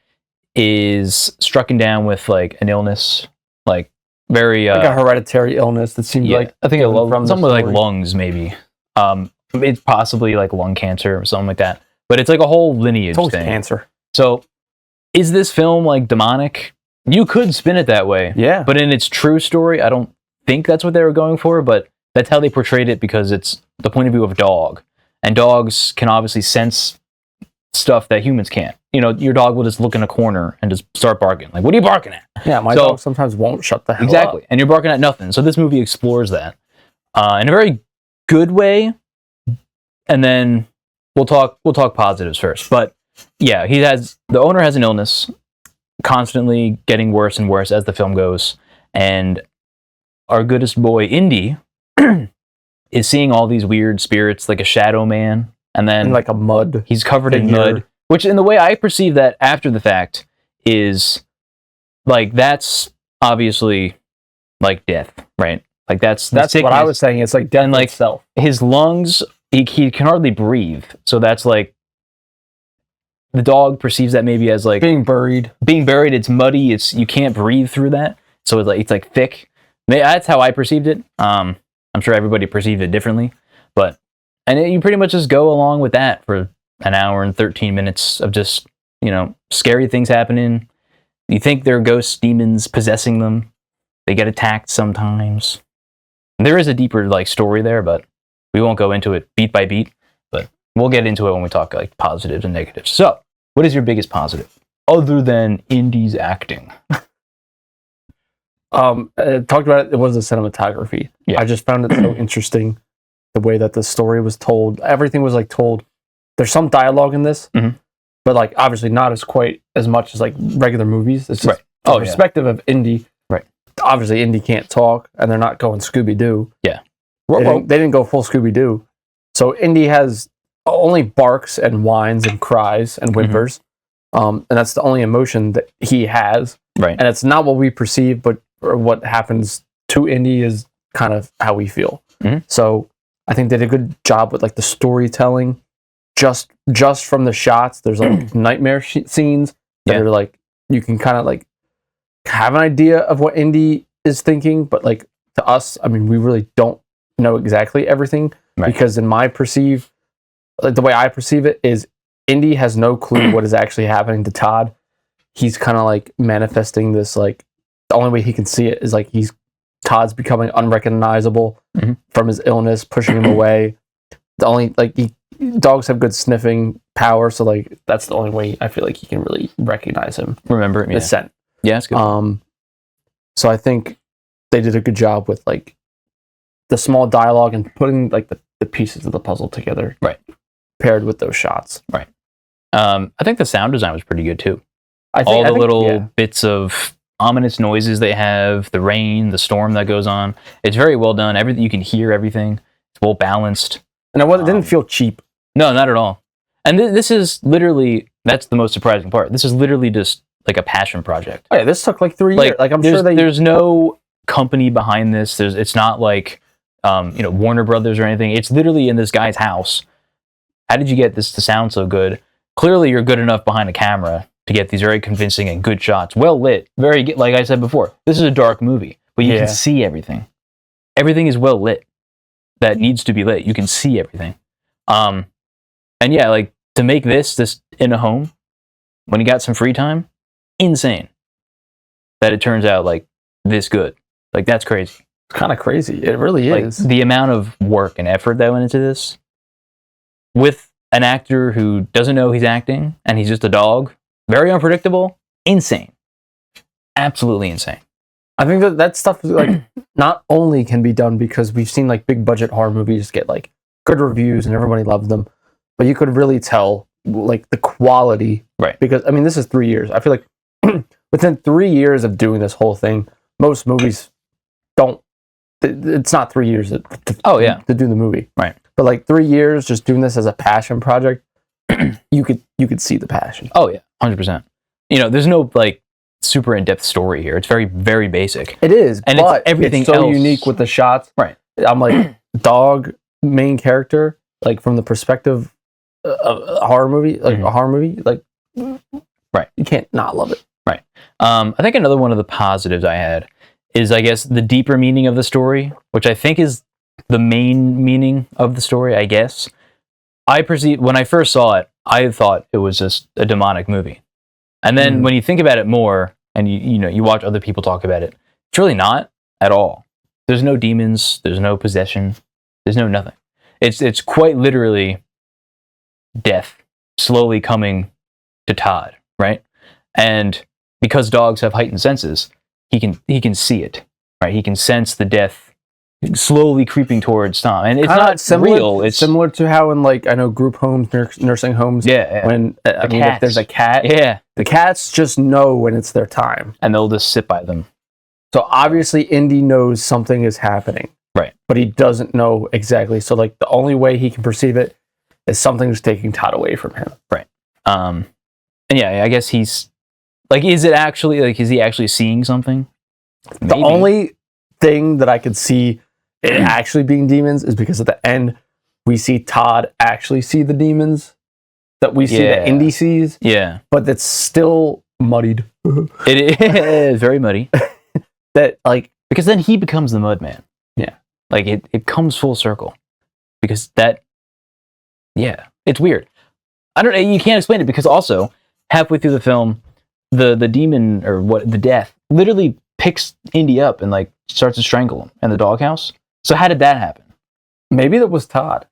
is strucken down with like an illness, like very like a hereditary illness that seems like I think something with like lungs maybe. It's possibly like lung cancer or something like that. But it's like a whole lineage thing. Cancer. So is this film like demonic? You could spin it that way. Yeah. But in its true story, I don't think that's what they were going for, but that's how they portrayed it because it's the point of view of a dog. And dogs can obviously sense stuff that humans can't. Your dog will just look in a corner and just start barking. Like, what are you barking at? Yeah, my dog sometimes won't shut the hell up. And you're barking at nothing. So this movie explores that in a very good way. And then we'll talk positives first. But yeah, the owner has an illness, constantly getting worse and worse as the film goes. And our goodest boy, Indy, is seeing all these weird spirits, like a shadow man. And then like a mud. He's covered in mud. Which, in the way I perceive that after the fact, is like that's obviously like death, right? Like that's what I was saying. It's like death, and like itself. His lungs, he can hardly breathe. So that's like the dog perceives that maybe as like being buried. It's muddy. You can't breathe through that. So it's like thick. That's how I perceived it. I'm sure everybody perceived it differently, and you pretty much just go along with that for an hour and 13 minutes of just, scary things happening. You think they're ghosts, demons possessing them. They get attacked sometimes. And there is a deeper story there, but we won't go into it beat by beat. But we'll get into it when we talk positives and negatives. So, what is your biggest positive other than Indy's acting? Talked about it was the cinematography. Yeah. I just found it so interesting the way that the story was told. Everything was told. There's some dialogue in this, but obviously not quite as much as regular movies. It's just the perspective of Indy. Right. Obviously, Indy can't talk, and they're not going Scooby Doo. Yeah. They didn't go full Scooby Doo, So Indy has only barks and whines and cries and whimpers, and that's the only emotion that he has. Right. And it's not what we perceive, but or what happens to Indy is kind of how we feel. So I think they did a good job with like the storytelling. Just from the shots, there's like nightmare scenes that are like you can kind of like have an idea of what Indy is thinking, but like to us, I mean, we really don't know exactly everything because in my perceive, like the way I perceive it is Indy has no clue what is actually happening to Todd. He's kind of like manifesting this, like the only way he can see it is like Todd's becoming unrecognizable from his illness, pushing him away. The only like dogs have good sniffing power, so like that's the only way I feel like he can really recognize him. Remember him, the scent. Yeah, that's good. So I think they did a good job with like the small dialogue and putting like the pieces of the puzzle together, paired with those shots. Right. I think the sound design was pretty good too. I think, all the little bits of ominous noises they have, the rain, the storm that goes on. It's very well done. Everything, you can hear everything. It's well balanced. And it didn't feel cheap. No, not at all. And this is literally, that's the most surprising part. This is literally just like a passion project. Oh yeah, this took like 3 years. Like I'm sure there's no company behind this. It's not like Warner Brothers or anything. It's literally in this guy's house. How did you get this to sound so good? Clearly you're good enough behind a camera to get these very convincing and good shots. Well lit. Like I said before, this is a dark movie, but you can see everything. Everything is well lit. That needs to be lit. You can see everything. And yeah, like to make this in a home when you got some free time, insane. That it turns out like this good. Like that's crazy. It's kind of crazy. It really is. Like, the amount of work and effort that went into this with an actor who doesn't know he's acting and he's just a dog. Very unpredictable. Insane. Absolutely insane. I think that stuff is like not only can be done because we've seen like big budget horror movies get like good reviews and everybody loves them, but you could really tell like the quality. Right. Because I mean, this is 3 years. I feel like within 3 years of doing this whole thing, most movies don't. It's not 3 years to do the movie. Right. But like 3 years just doing this as a passion project, you could see the passion. Oh yeah, 100%. There's no like super in-depth story here. It's very, very basic. It is, and but it's everything it's so else unique with the shots. Right. I'm like dog main character, like from the perspective of a horror movie, like a horror movie, like right. You can't not love it. Right. I think another one of the positives I had is, I guess, the deeper meaning of the story, which I think is the main meaning of the story, I guess. When I first saw it, I thought it was just a demonic movie. And then when you think about it more, and you watch other people talk about it, it's really not at all. There's no demons, there's no possession, there's no nothing. It's quite literally death slowly coming to Todd, right? And because dogs have heightened senses, he can see it, right? He can sense the death slowly creeping towards Tom, and it's not real. It's similar to how in like I know group homes, nursing homes. Yeah. When if there's a cat, the cats just know when it's their time, and they'll just sit by them. So obviously, Indy knows something is happening, right? But he doesn't know exactly. So like the only way he can perceive it is something's taking Todd away from him, right? And yeah, I guess he's like, is he actually seeing something? Maybe. The only thing that I could see it actually being demons is because at the end we see Todd actually see the demons that we see that Indy sees. Yeah, but it's still muddied. It is very muddy. That like because then he becomes the mud man. Yeah, like it comes full circle because it's weird. I don't know. You can't explain it because also halfway through the film, the demon or the death literally picks Indy up and like starts to strangle him in the doghouse. So how did that happen? Maybe that was Todd.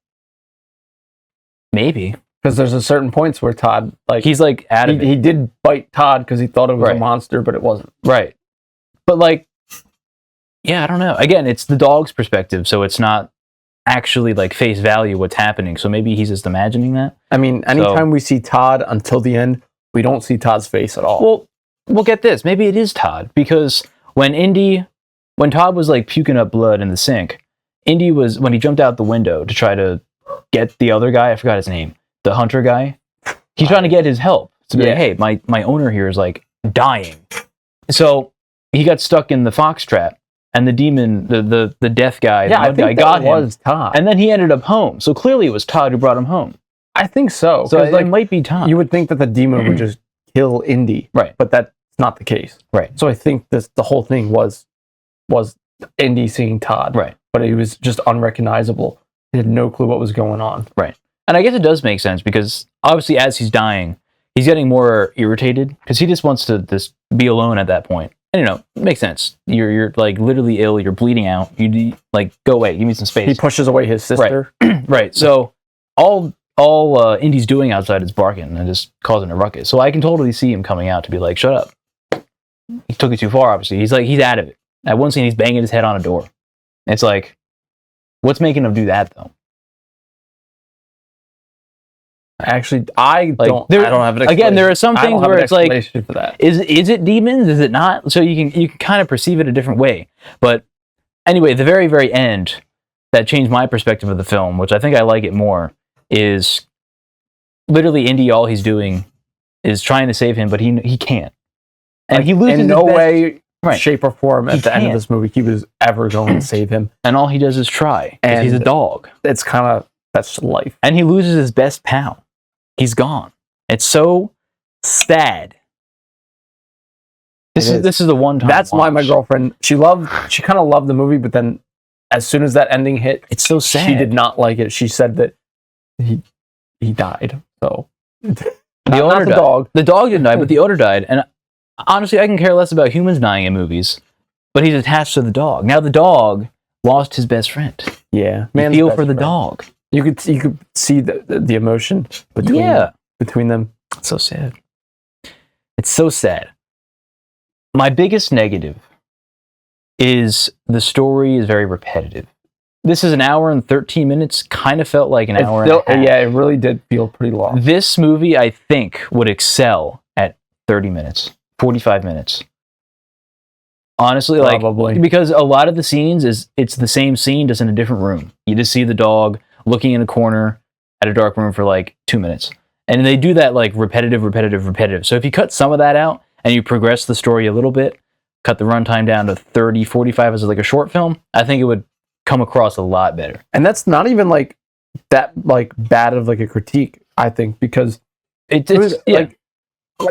Maybe because there's a certain points where Todd like he's like he did bite Todd because he thought it was a monster, but it wasn't. Right. But like, yeah, I don't know. Again, it's the dog's perspective, so it's not actually like face value what's happening. So maybe he's just imagining that. I mean, anytime we see Todd until the end, we don't see Todd's face at all. Well, we'll get this. Maybe it is Todd because when Todd was like puking up blood in the sink, Indy was, when he jumped out the window to try to get the other guy. I forgot his name. The hunter guy. He's trying to get his help. To be like, hey, my owner here is like dying. So he got stuck in the fox trap, and the demon, the death guy, I think guy got him. Todd. And then he ended up home. So clearly it was Todd who brought him home. I think so. So it might be Todd. You would think that the demon would just kill Indy, right? But that's not the case, right? So I think the whole thing was Indy seeing Todd, right? But he was just unrecognizable. He had no clue what was going on, right? And I guess it does make sense because obviously, as he's dying, he's getting more irritated because he just wants to just be alone at that point. And it makes sense. You're like literally ill. You're bleeding out. You like go away. Give me some space. He pushes away his sister, right? Right. So all Indy's doing outside is barking and just causing a ruckus. So I can totally see him coming out to be like, "Shut up." He took it too far. Obviously, he's out of it. At one scene, he's banging his head on a door. It's like, what's making him do that though? Actually, I don't have an explanation. Again, there are some things where it's like, for that. Is it demons? Is it not? So you can kind of perceive it a different way. But anyway, the very, very end that changed my perspective of the film, which I think I like it more, is literally Indy. All he's doing is trying to save him, but he can't, and he loses in no way, right. shape, or form at the end of this movie he was ever going to save him. And all he does is try. And he's a dog. It's kind of that's life. And he loses his best pal. He's gone. It's so sad. This is the one time. That's why my girlfriend, she kind of loved the movie, but then as soon as that ending hit, it's so sad. She did not like it. She said that he died. So the dog. The dog didn't die, but the owner died. And honestly, I can care less about humans dying in movies. But he's attached to the dog. Now the dog lost his best friend. Yeah, man, feel for the dog. You could see the emotion between them. It's so sad. It's so sad. My biggest negative is the story is very repetitive. This is an hour and 13 minutes. Kind of felt like an hour and a half. Yeah, it really did feel pretty long. This movie, I think, would excel at 30 minutes, 45 minutes. Honestly, probably. Because a lot of the scenes it's the same scene, just in a different room. You just see the dog looking in a corner at a dark room for like 2 minutes. And they do that like repetitive. So if you cut some of that out and you progress the story a little bit, cut the runtime down to 30, 45 as like a short film, I think it would come across a lot better. And that's not even like that like bad of like a critique, I think, because it's like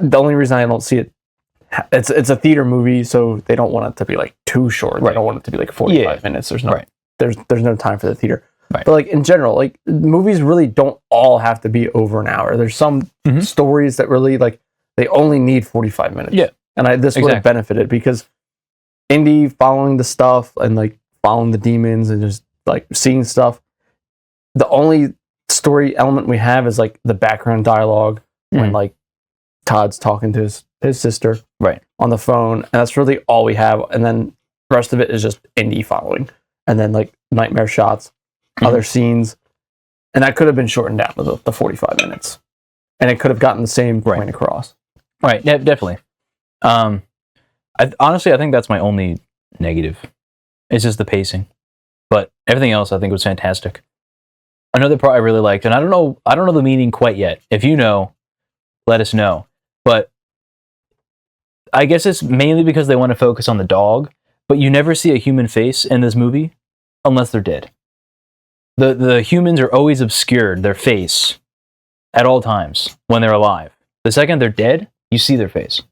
the only reason I don't see it, it's a theater movie, so they don't want it to be like too short. Right. They don't want it to be like 45 minutes. There's no time for the theater. Right. But like in general, like movies really don't all have to be over an hour. There's some stories that really like they only need 45 minutes. Yeah. And this would have benefited because Indy following the stuff and like following the demons and just like seeing stuff. The only story element we have is like the background dialogue when like Todd's talking to his sister on the phone, and that's really all we have. And then the rest of it is just Indy following, and then like nightmare shots. Other scenes, and that could have been shortened down to the 45 minutes, and it could have gotten the same point across. Right, definitely. Honestly, I think that's my only negative. It's just the pacing, but everything else I think was fantastic. Another part I really liked, and I don't know the meaning quite yet. If you know, let us know. But I guess it's mainly because they want to focus on the dog, but you never see a human face in this movie unless they're dead. The humans are always obscured, their face, at all times when they're alive. The second they're dead, you see their face.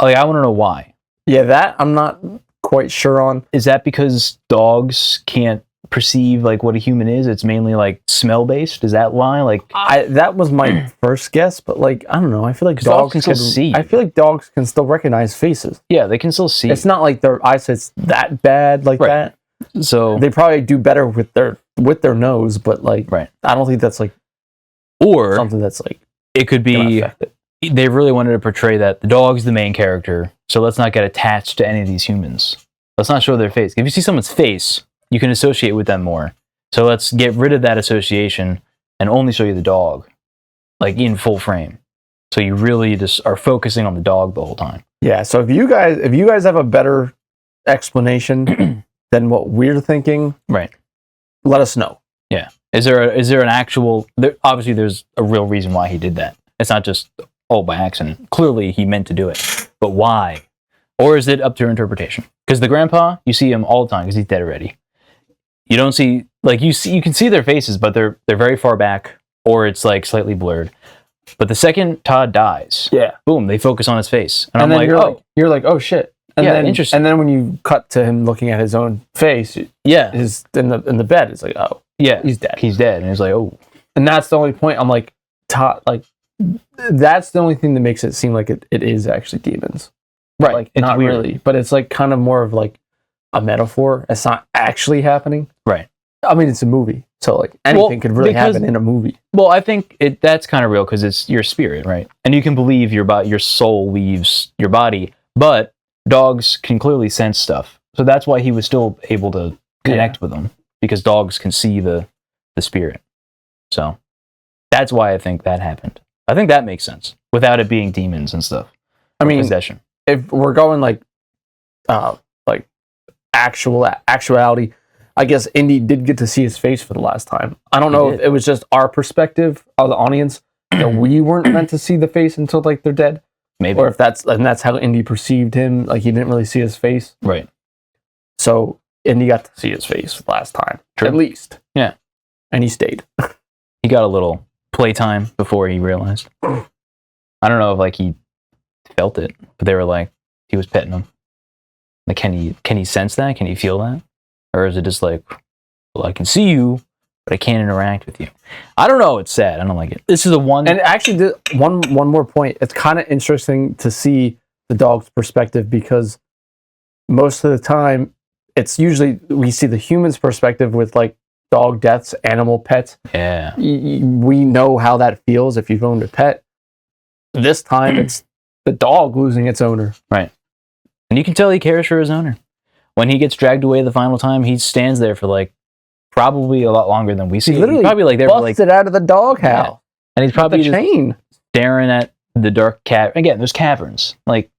Like, I want to know why. Yeah, that I'm not quite sure on. Is that because dogs can't perceive like what a human is? It's mainly like smell based. Is that why? Like, that was my first guess, but like I don't know. I feel like dogs can still see. I feel like dogs can still recognize faces. Yeah, they can still see. It's not like their eyesight's that bad like that. So they probably do better with their nose, but like I don't think that's like or something that's like it could be they really wanted to portray that the dog's the main character, so let's not get attached to any of these humans. Let's not show their face. If you see someone's face, you can associate with them more. So let's get rid of that association and only show you the dog, like in full frame. So you really just are focusing on the dog the whole time. Yeah. So if you guys have a better explanation than what we're thinking, let us know. Yeah. Is there an actual? Obviously, there's a real reason why he did that. It's not just by accident. Clearly, he meant to do it, but why? Or is it up to interpretation? Because the grandpa, you see him all the time because he's dead already. You don't see you can see their faces, but they're very far back, or it's like slightly blurred. But the second Todd dies, boom, they focus on his face, and I'm then like, you're like, oh shit. And yeah, then, interesting. And then when you cut to him looking at his own face, his in the bed, it's like, oh, yeah, he's dead. He's dead, and he's like, oh. And that's the only point. I'm like, Todd, like, that's the only thing that makes it seem like it is actually demons, right? Like, it's not weird. really, but it's like kind of more of like a metaphor. It's not actually happening, right? I mean, it's a movie, so like anything could really happen in a movie. Well, I think that's kind of real because it's your spirit, right? And you can believe your soul leaves your body, but dogs can clearly sense stuff. So that's why he was still able to connect with them, because dogs can see the spirit. So that's why I think that happened. I think that makes sense without it being demons and stuff. I mean, possession. If we're going like actuality, I guess Indy did get to see his face for the last time. I don't know if it was just our perspective of the audience that we weren't meant to see the face until like they're dead. Maybe. Or if that's how Indy perceived him, like he didn't really see his face. Right. So Indy got to see his face last time. True. At least. Yeah. And he stayed. He got a little playtime before he realized. I don't know if like he felt it, but they were like, he was petting him. Like, can he sense that? Can he feel that? Or is it just like, well, I can see you, but I can't interact with you? I don't know. It's sad. I don't like it. This is the one. And actually, one more point. It's kind of interesting to see the dog's perspective, because most of the time, it's usually we see the human's perspective with like dog deaths, animal pets. Yeah. We know how that feels if you've owned a pet. This time, it's the dog losing its owner. Right. And you can tell he cares for his owner. When he gets dragged away the final time, he stands there for like probably a lot longer than we see. He literally probably like there busted out of the doghouse. Yeah. And he's probably the chain staring at the dark cavern. Again, there's caverns. Like,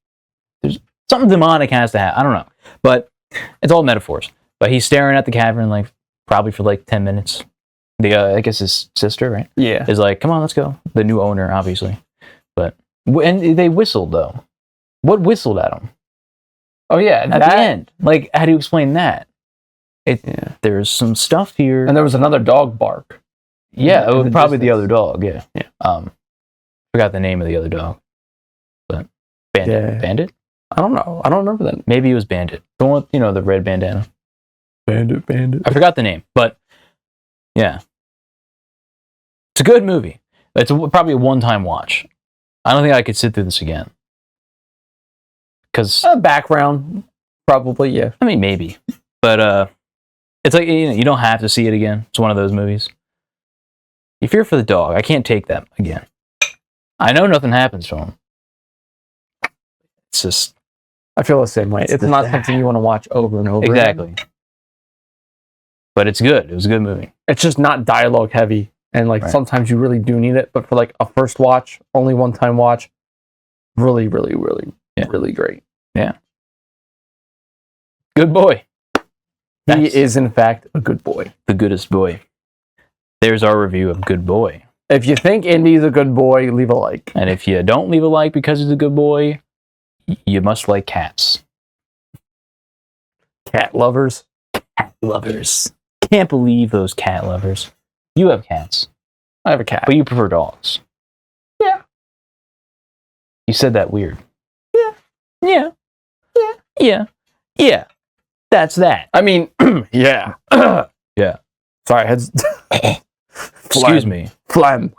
there's something demonic has to happen. I don't know. But it's all metaphors. But he's staring at the cavern like probably for like 10 minutes. I guess his sister, right? Yeah. Is like, come on, let's go. The new owner, obviously. But and they whistled though. What whistled at him? Oh yeah, at the end. Like, how do you explain that? There's some stuff here, and there was another dog bark. Yeah, it was probably the other dog. Yeah. Forgot the name of the other dog, but Bandit. Yeah. Bandit? I don't know. I don't remember that. Maybe it was Bandit. The one with, the red bandana. Bandit. I forgot the name, but yeah, it's a good movie. It's probably a one-time watch. I don't think I could sit through this again. Because background, probably, yeah. I mean, maybe, but it's like you don't have to see it again. It's one of those movies. You fear for the dog. I can't take that again. I know nothing happens to him. It's just, I feel the same way. It's not something you want to watch over and over. Exactly. Again. But it's good. It was a good movie. It's just not dialogue heavy, and like sometimes you really do need it. But for like a first watch, only one time watch, really, really, really, really great. Yeah. Good boy. He is, in fact, a good boy. The goodest boy. There's our review of Good Boy. If you think Indy's a good boy, leave a like. And if you don't leave a like because he's a good boy, you must like cats. Cat lovers. Cat lovers. Can't believe those cat lovers. You have cats. I have a cat. But you prefer dogs. Yeah. You said that weird. Yeah. Yeah. Yeah. Yeah. Yeah. That's that. I mean, yeah. Yeah. Sorry, heads. Excuse me. Phlegm.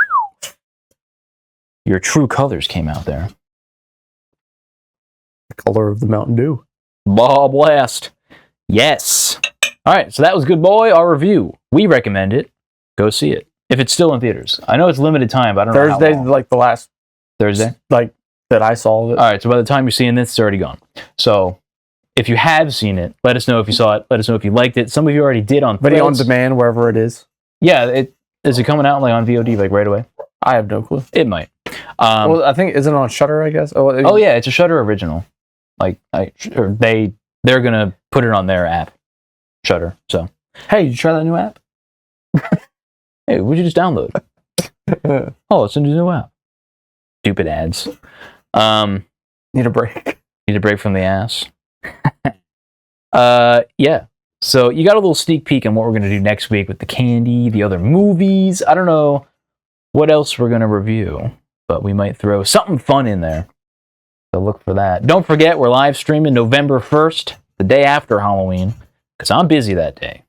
Your true colors came out there. The color of the Mountain Dew. Ball blast. Yes. All right, so that was Good Boy, our review. We recommend it. Go see it. If it's still in theaters. I know it's limited time, but I don't know how Thursday's like the last. Thursday? Like, that I saw of it. All right, so by the time you're seeing this, it's already gone. So, if you have seen it, let us know if you saw it. Let us know if you liked it. Some of you already did on Video on demand, wherever it is. Yeah, is it coming out like on VOD like right away? I have no clue. It might. Well, I think isn't it on Shudder, I guess. Oh yeah, it's a Shudder original. Like they're gonna put it on their app, Shudder. So hey, did you try that new app? Hey, what'd you just download? Oh, it's a new app. Stupid ads. Need a break. Need a break from the ass. Yeah. So you got a little sneak peek on what we're gonna do next week with the candy, the other movies. I don't know what else we're gonna review, but we might throw something fun in there. So look for that. Don't forget, we're live streaming November 1st, the day after Halloween, because I'm busy that day.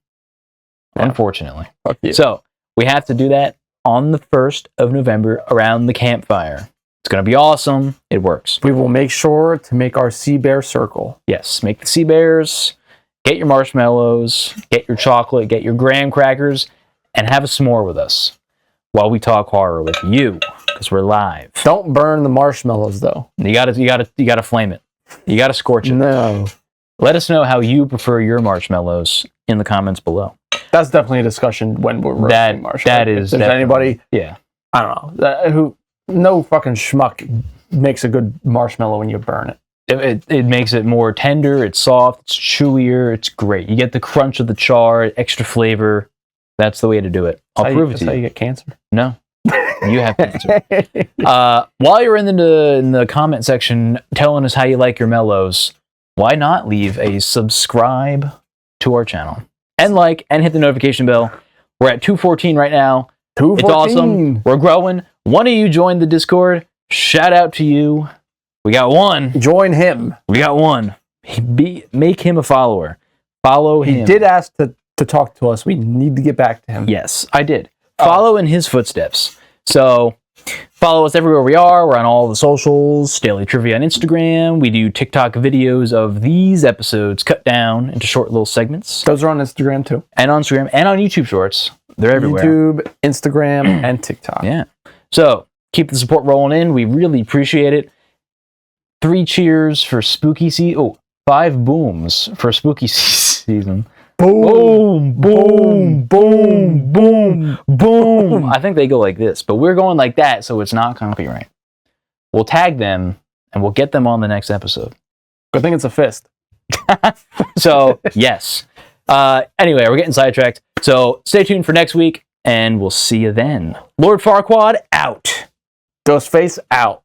Unfortunately. Fuck you. So we have to do that on the 1st of November around the campfire. It's going to be awesome. It works. We will make sure to make our sea bear circle. Yes, make the sea bears, get your marshmallows, get your chocolate, get your graham crackers, and have a s'more with us while we talk horror with you, because we're live. Don't burn the marshmallows though. You gotta flame it. You gotta scorch it. No. Let us know how you prefer your marshmallows in the comments below. That's definitely a discussion when we're roasting marshmallows. That is if there's anybody, yeah. I don't know, no fucking schmuck makes a good marshmallow when you burn it. It makes it more tender, it's soft, it's chewier, it's great. You get the crunch of the char, extra flavor. That's the way to do it. I'll prove it to you. That's how you get cancer? No. You have cancer. While you're in the comment section telling us how you like your mellows, why not leave a subscribe to our channel? And like, and hit the notification bell. We're at 214 right now. 214. It's awesome. We're growing. One of you joined the Discord. Shout out to you. We got one. Join him. We got one. Make him a follower. Follow him. He did ask to talk to us. We need to get back to him. Yes, I did. Follow in his footsteps. So follow us everywhere we are. We're on all the socials, Daily Trivia on Instagram. We do TikTok videos of these episodes cut down into short little segments. Those are on Instagram too. And on Instagram and on YouTube Shorts. They're everywhere. YouTube, Instagram, and TikTok. Yeah. So keep the support rolling in. We really appreciate it. 3 cheers for spooky season. Oh, 5 booms for spooky season. Boom, boom, boom, boom, boom. I think they go like this, but we're going like that, so it's not copyright. We'll tag them, and we'll get them on the next episode. Good thing it's a fist. So, yes. Anyway, we're getting sidetracked. So, stay tuned for next week, and we'll see you then. Lord Farquaad, out. Ghostface, out.